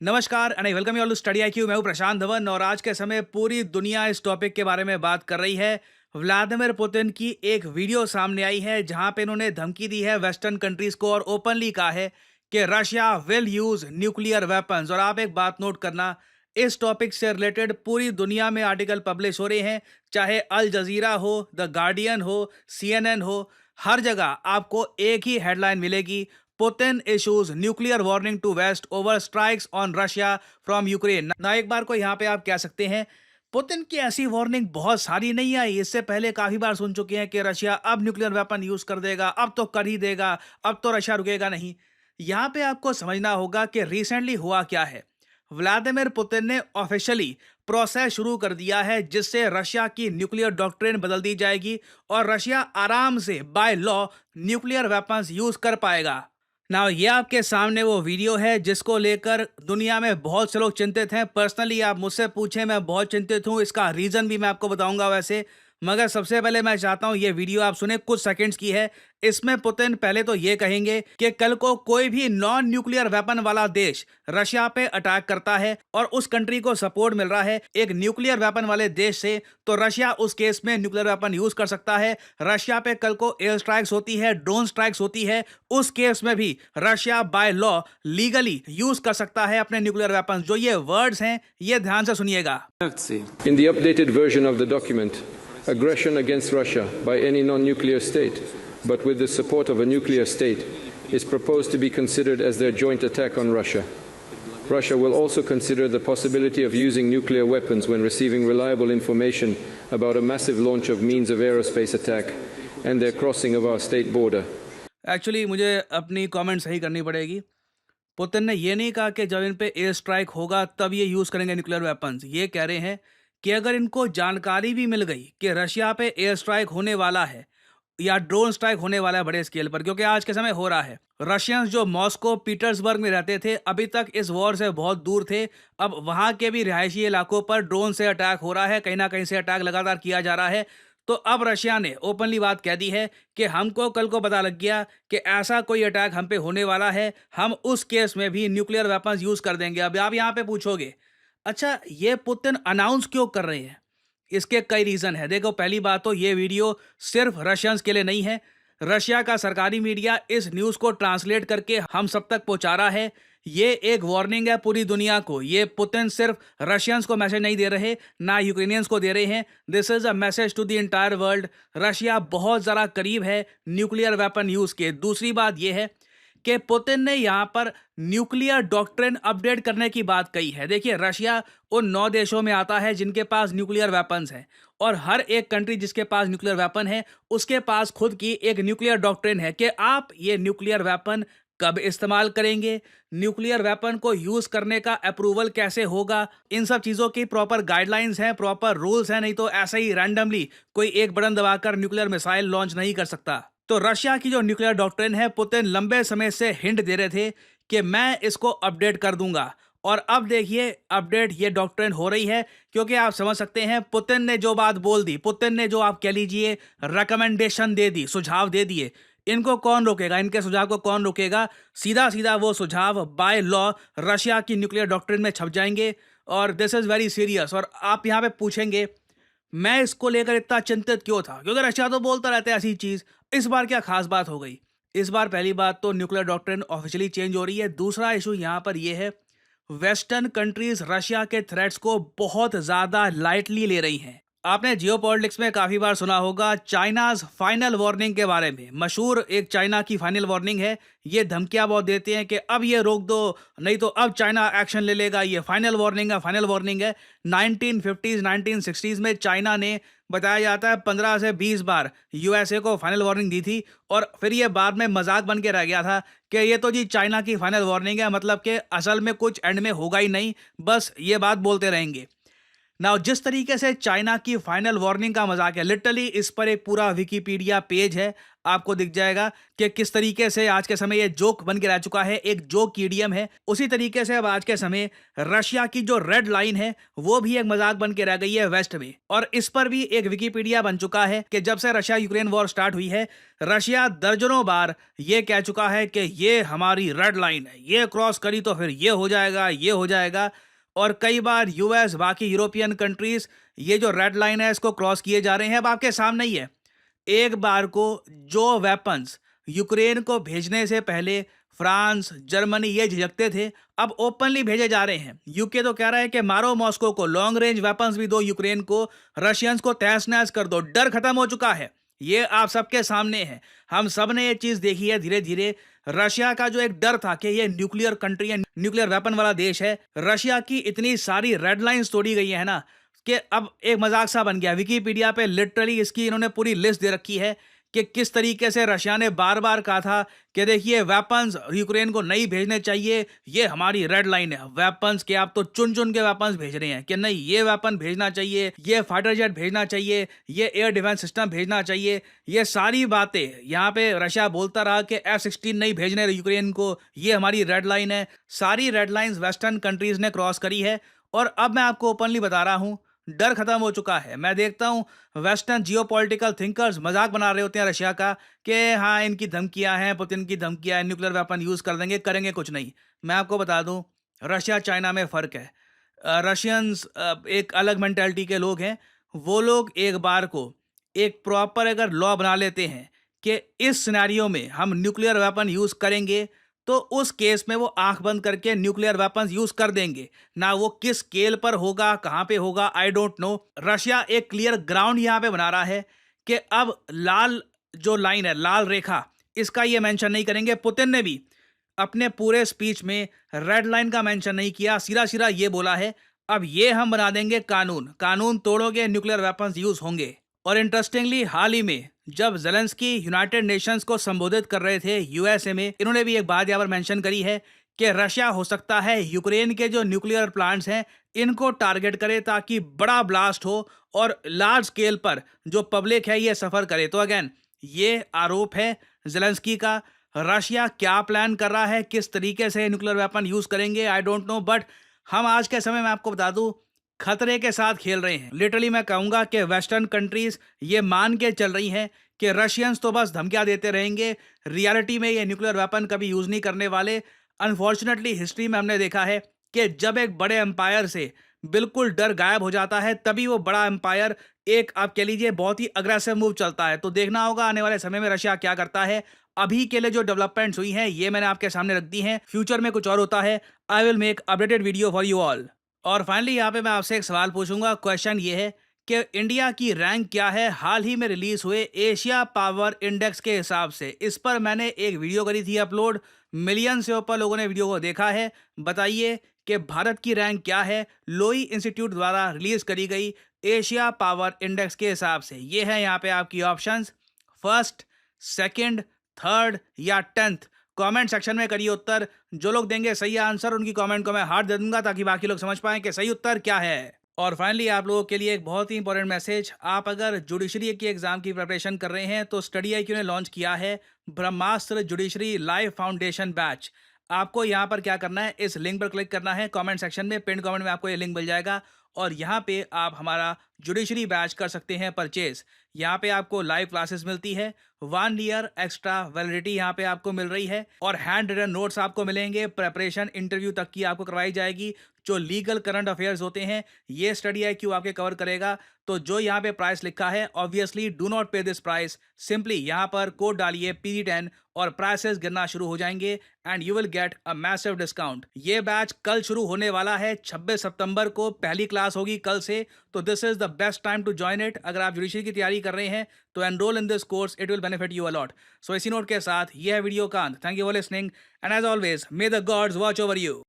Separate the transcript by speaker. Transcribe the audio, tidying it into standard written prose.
Speaker 1: नमस्कार and I welcome you all to study IQ. मैं हूं प्रशांत धवन और आज के समय पूरी दुनिया इस टॉपिक के बारे में बात कर रही है। व्लादिमीर पुतिन की एक वीडियो सामने आई है जहां पे इन्होंने धमकी दी है वेस्टर्न कंट्रीज को और ओपनली कहा है कि Russia will use nuclear weapons. और आप एक बात नोट करना, इस टॉपिक से रिलेटेड पूरी दुनिया में आर्टिकल पब्लिश हो रहे हैं, चाहे अल जजीरा हो, द गार्डियन हो, CNN हो, हर जगह आपको एक ही हेडलाइन मिलेगी। Putin issues nuclear warning to west over strikes on Russia from Ukraine. ना एक बार को यहाँ पे आप कह सकते हैं पुतिन की ऐसी वार्निंग बहुत सारी नहीं आई। इससे पहले काफी बार सुन चुके हैं कि रशिया अब न्यूक्लियर वेपन यूज कर देगा, अब तो कर ही देगा, अब तो रशिया रुकेगा नहीं। यहाँ पे आपको समझना होगा कि रिसेंटली हुआ क्या है। व्लादिमीर पुतिन ने ऑफिशियली प्रोसेस शुरू कर दिया है जिससे रशिया की न्यूक्लियर डॉक्ट्रिन बदल दी जाएगी और रशिया आराम से by law nuclear weapons use कर पाएगा। ना ये आपके सामने वो वीडियो है जिसको लेकर दुनिया में बहुत से लोग चिंतित हैं। पर्सनली आप मुझसे पूछें, मैं बहुत चिंतित हूँ। इसका रीज़न भी मैं आपको बताऊंगा वैसे, मगर सबसे पहले मैं चाहता हूँ ये वीडियो आप सुने, कुछ सेकंड्स की है। इसमें पुतिन पहले तो ये कहेंगे कि कल को कोई भी नॉन न्यूक्लियर वेपन वाला देश रशिया पे अटैक करता है और उस कंट्री को सपोर्ट मिल रहा है एक न्यूक्लियर वेपन वाले देश से, तो रशिया उस केस में न्यूक्लियर वेपन यूज कर सकता है। रशिया पे कल को एयर स्ट्राइक्स होती है, ड्रोन स्ट्राइक्स होती है, उस केस में भी Russia by law legally use कर सकता है अपने न्यूक्लियर वेपन। जो ये वर्ड्स हैं ये ध्यान से सुनिएगा।
Speaker 2: In the updated version of the document, aggression against Russia by any non-nuclear state, but with the support of a nuclear state, is proposed to be considered as their joint attack on Russia. Russia will also consider the possibility of using nuclear weapons when receiving reliable information about a massive launch of means of aerospace attack and their crossing of our state border.
Speaker 1: Actually मुझे अपनी comment सही करनी पड़ेगी। Putin ने ये नहीं कहा कि जब इन पे एयर स्ट्राइक होगा तब ये यूज़ करेंगे न्यूक्लियर वेपन्स। ये कह रहे हैं कि अगर इनको जानकारी भी मिल गई कि रशिया पे एयर स्ट्राइक होने वाला है या ड्रोन स्ट्राइक होने वाला है बड़े स्केल पर, क्योंकि आज के समय हो रहा है। रशियंस जो मॉस्को पीटर्सबर्ग में रहते थे अभी तक इस वॉर से बहुत दूर थे, अब वहाँ के भी रिहायशी इलाकों पर ड्रोन से अटैक हो रहा है, कहीं ना कहीं से अटैक लगातार किया जा रहा है। तो अब रशिया ने ओपनली बात कह दी है कि हमको कल को पता लग गया कि ऐसा कोई अटैक हम पे होने वाला है, हम उस केस में भी न्यूक्लियर वेपन्स यूज़ कर देंगे। अब आप यहाँ पे पूछोगे, अच्छा ये पुतिन अनाउंस क्यों कर रहे हैं? इसके कई रीज़न है। देखो, पहली बात तो ये वीडियो सिर्फ रशियंस के लिए नहीं है। रशिया का सरकारी मीडिया इस न्यूज़ को ट्रांसलेट करके हम सब तक पहुंचा रहा है। ये एक वार्निंग है पूरी दुनिया को। ये पुतिन सिर्फ रशियंस को मैसेज नहीं दे रहे, ना यूक्रेनियंस को दे रहे हैं। This is a message to the entire world. Russia बहुत ज़रा करीब है न्यूक्लियर वेपन यूज़ के। दूसरी बात यह है कि पुतिन ने यहाँ पर न्यूक्लियर डॉक्ट्रिन अपडेट करने की बात कही है। देखिए, रशिया उन 9 देशों में आता है जिनके पास न्यूक्लियर वेपन्स हैं, और हर एक कंट्री जिसके पास न्यूक्लियर वेपन है उसके पास खुद की एक न्यूक्लियर डॉक्ट्रिन है कि आप ये न्यूक्लियर वेपन कब इस्तेमाल करेंगे, न्यूक्लियर वेपन को यूज़ करने का अप्रूवल कैसे होगा। इन सब चीज़ों की प्रॉपर गाइडलाइंस हैं, प्रॉपर रूल्स हैं, नहीं तो ऐसे ही रैंडमली कोई एक बटन दबाकर न्यूक्लियर मिसाइल लॉन्च नहीं कर सकता। तो रशिया की जो न्यूक्लियर डॉक्ट्रिन है, पुतिन लंबे समय से हिंट दे रहे थे कि मैं इसको अपडेट कर दूंगा, और अब देखिए अपडेट ये डॉक्ट्रिन हो रही है। क्योंकि आप समझ सकते हैं पुतिन ने जो बात बोल दी, पुतिन ने जो आप कह लीजिए रिकमेंडेशन दे दी, सुझाव दे दिए, इनको कौन रोकेगा? इनके सुझाव को कौन रोकेगा? सीधा सीधा वो सुझाव बाय लॉ रशिया की न्यूक्लियर डॉक्ट्रिन में छप जाएंगे, और दिस इज़ वेरी सीरियस। और आप यहाँ पे पूछेंगे मैं इसको लेकर इतना चिंतित क्यों था, क्योंकि रशिया तो बोलता रहता है ऐसी चीज़, इस बार क्या खास बात हो गई? इस बार पहली बात तो न्यूक्लियर डॉक्ट्रिन ऑफिशियली चेंज हो रही है। दूसरा इशू यहाँ पर यह है, वेस्टर्न कंट्रीज रशिया के थ्रेट्स को बहुत ज़्यादा लाइटली ले रही हैं। आपने जियोपॉलिटिक्स में काफ़ी बार सुना होगा चाइनाज फाइनल वार्निंग के बारे में। मशहूर एक चाइना की फाइनल वार्निंग है। ये धमकियां बहुत देते हैं कि अब ये रोक दो, नहीं तो अब चाइना एक्शन ले लेगा। ये फाइनल वार्निंग है, फाइनल वार्निंग है। 1950s 1960s में चाइना ने, बताया जाता है, 15 से 20 बार USA को फाइनल वार्निंग दी थी, और फिर ये बाद में मजाक बन के रह गया था कि ये तो जी चाइना की फाइनल वार्निंग है, मतलब कि असल में कुछ एंड में होगा ही नहीं, बस ये बात बोलते रहेंगे। नाउ जिस तरीके से चाइना की फाइनल वार्निंग का मजाक है, लिटरली इस पर एक पूरा विकिपीडिया पेज है, आपको दिख जाएगा कि किस तरीके से आज के समय ये जोक बन के रह चुका है, एक जोक ईडियम है। उसी तरीके से अब आज के समय रशिया की जो रेड लाइन है वो भी एक मजाक बन के रह गई है वेस्ट में, और इस पर भी एक विकिपीडिया बन चुका है कि जब से रशिया यूक्रेन वॉर स्टार्ट हुई है, रशिया दर्जनों बार ये कह चुका है कि ये हमारी रेड लाइन है, ये क्रॉस करी तो फिर ये हो जाएगा, ये हो जाएगा। और कई बार यूएस, बाकी यूरोपियन कंट्रीज ये जो रेड लाइन है इसको क्रॉस किए जा रहे हैं। अब आपके सामने ही है, एक बार को जो वेपन्स यूक्रेन को भेजने से पहले फ्रांस, जर्मनी ये झिझकते थे, अब ओपनली भेजे जा रहे हैं। यूके तो कह रहा है कि मारो मॉस्को को, लॉन्ग रेंज वेपन्स भी दो यूक्रेन को, रशियंस को तहस नहस कर दो। डर खत्म हो चुका है, ये आप सबके सामने है। हम सब ने ये चीज देखी है धीरे धीरे। रशिया का जो एक डर था कि ये न्यूक्लियर कंट्री है, न्यूक्लियर वेपन वाला देश है, रशिया की इतनी सारी रेड लाइंस तोड़ी गई है ना कि अब एक मजाक सा बन गया। विकिपीडिया पे लिटरली इसकी इन्होंने पूरी लिस्ट दे रखी है कि किस तरीके से रशिया ने बार बार कहा था कि देखिए वेपन्स यूक्रेन को नहीं भेजने चाहिए, ये हमारी रेड लाइन है। वेपन्स के आप तो चुन चुन के वेपन्स भेज रहे हैं कि नहीं ये वेपन भेजना चाहिए, ये फाइटर जेट भेजना चाहिए, ये एयर डिफेंस सिस्टम भेजना चाहिए। ये सारी बातें यहाँ पे रशिया बोलता रहा कि F-16 नहीं भेजने यूक्रेन को, ये हमारी रेड लाइन है। सारी रेड लाइन्स वेस्टर्न कंट्रीज ने क्रॉस करी है, और अब मैं आपको ओपनली बता रहा हूँ, डर खत्म हो चुका है। मैं देखता हूं वेस्टर्न जियोपॉलिटिकल थिंकर्स मजाक बना रहे होते हैं रशिया का कि हाँ इनकी धमकियां हैं, पुतिन की धमकियां हैं, न्यूक्लियर वेपन यूज कर देंगे, करेंगे कुछ नहीं। मैं आपको बता दूं रशिया चाइना में फर्क है। रशियंस एक अलग मेंटालिटी के लोग हैं। वो लोग एक बार को एक प्रॉपर अगर लॉ बना लेते हैं कि इस सिनेरियो में हम न्यूक्लियर वेपन यूज करेंगे, तो उस केस में वो आंख बंद करके न्यूक्लियर वेपन्स यूज कर देंगे। ना वो किस स्केल पर होगा, कहां पे होगा, आई डोंट नो। रशिया एक क्लियर ग्राउंड यहां पे बना रहा है कि अब लाल जो लाइन है, लाल रेखा, इसका ये मेंशन नहीं करेंगे। पुतिन ने भी अपने पूरे स्पीच में रेड लाइन का मेंशन नहीं किया, सीधा सीधा ये बोला है अब ये हम बना देंगे कानून, कानून तोड़ोगे न्यूक्लियर वेपन्स यूज होंगे। और इंटरेस्टिंगली हाल ही में जब जेलेंस्की यूनाइटेड नेशंस को संबोधित कर रहे थे यूएसए में, इन्होंने भी एक बात यहाँ पर मेंशन करी है कि रशिया हो सकता है यूक्रेन के जो न्यूक्लियर प्लांट्स हैं इनको टारगेट करे ताकि बड़ा ब्लास्ट हो और लार्ज स्केल पर जो पब्लिक है ये सफर करे। तो अगेन ये आरोप है जेलेंस्की का। रशिया क्या प्लान कर रहा है, किस तरीके से न्यूक्लियर वेपन यूज करेंगे, आई डोंट नो। बट हम आज के समय में आपको बता दूं खतरे के साथ खेल रहे हैं। लिटरली मैं कहूंगा कि वेस्टर्न कंट्रीज ये मान के चल रही हैं कि रशियंस तो बस धमकियां देते रहेंगे, रियलिटी में ये न्यूक्लियर वेपन कभी यूज नहीं करने वाले। अनफॉर्चुनेटली हिस्ट्री में हमने देखा है कि जब एक बड़े एम्पायर से बिल्कुल डर गायब हो जाता है तभी वो बड़ा एम्पायर एक आप कह लीजिए बहुत ही अग्रेसिव मूव चलता है। तो देखना होगा आने वाले समय में रशिया क्या करता है। अभी के लिए जो डेवलपमेंट्स हुई हैं ये मैंने आपके सामने रख दी हैं। फ्यूचर में कुछ और होता है, I will make updated video for you all. और फाइनली यहाँ पे मैं आपसे एक सवाल पूछूंगा। क्वेश्चन ये है कि इंडिया की रैंक क्या है हाल ही में रिलीज हुए एशिया पावर इंडेक्स के हिसाब से। इस पर मैंने एक वीडियो करी थी अपलोड, मिलियन से ऊपर लोगों ने वीडियो को देखा है। बताइए कि भारत की रैंक क्या है लोई इंस्टीट्यूट द्वारा रिलीज करी गई एशिया पावर इंडेक्स के हिसाब से। ये है यहाँ पे आपकी ऑप्शंस, फर्स्ट, सेकंड, थर्ड या 10th। कमेंट सेक्शन में करिए उत्तर। जो लोग देंगे सही आंसर उनकी कमेंट को मैं हार्ट दे दूंगा ताकि बाकी लोग समझ पाएं कि सही उत्तर क्या है। और फाइनली आप लोगों के लिए एक बहुत ही इंपॉर्टेंट मैसेज, आप अगर जुडिशरी की एग्जाम की प्रिपरेशन कर रहे हैं तो स्टडी IQ ने लॉन्च किया है ब्रह्मास्त्र जुडिशरी लाइव फाउंडेशन बैच। आपको यहाँ पर क्या करना है, इस लिंक पर क्लिक करना है, कमेंट सेक्शन में पिन कमेंट में आपको ये लिंक मिल जाएगा और यहाँ पे आप हमारा जुडिशरी बैच कर सकते हैं परचेज। यहाँ पे आपको लाइव क्लासेस मिलती है, 1 ईयर एक्स्ट्रा वैलिडिटी यहाँ पे आपको मिल रही है और हैंड रिटन नोट्स आपको मिलेंगे। प्रेपरेशन इंटरव्यू तक की आपको करवाई जाएगी। जो लीगल करंट अफेयर्स होते हैं ये स्टडी IQ आपके कवर करेगा। तो जो यहाँ पे प्राइस लिखा है ऑब्वियसली डू नॉट पे दिस प्राइस, सिंपली यहाँ पर कोड डालिए PG10 और प्राइसेस गिरना शुरू हो जाएंगे and you will get a massive discount. ये बैच कल शुरू होने वाला है, 26 सितंबर को पहली क्लास होगी कल से। तो this is the best time to join it. अगर आप जुडिशरी की तैयारी कर रहे हैं तो enrol in this course, it will benefit you a lot. So इसी नोट के साथ ये है वीडियो का अंत। Thank you for listening and as always may the gods watch over you.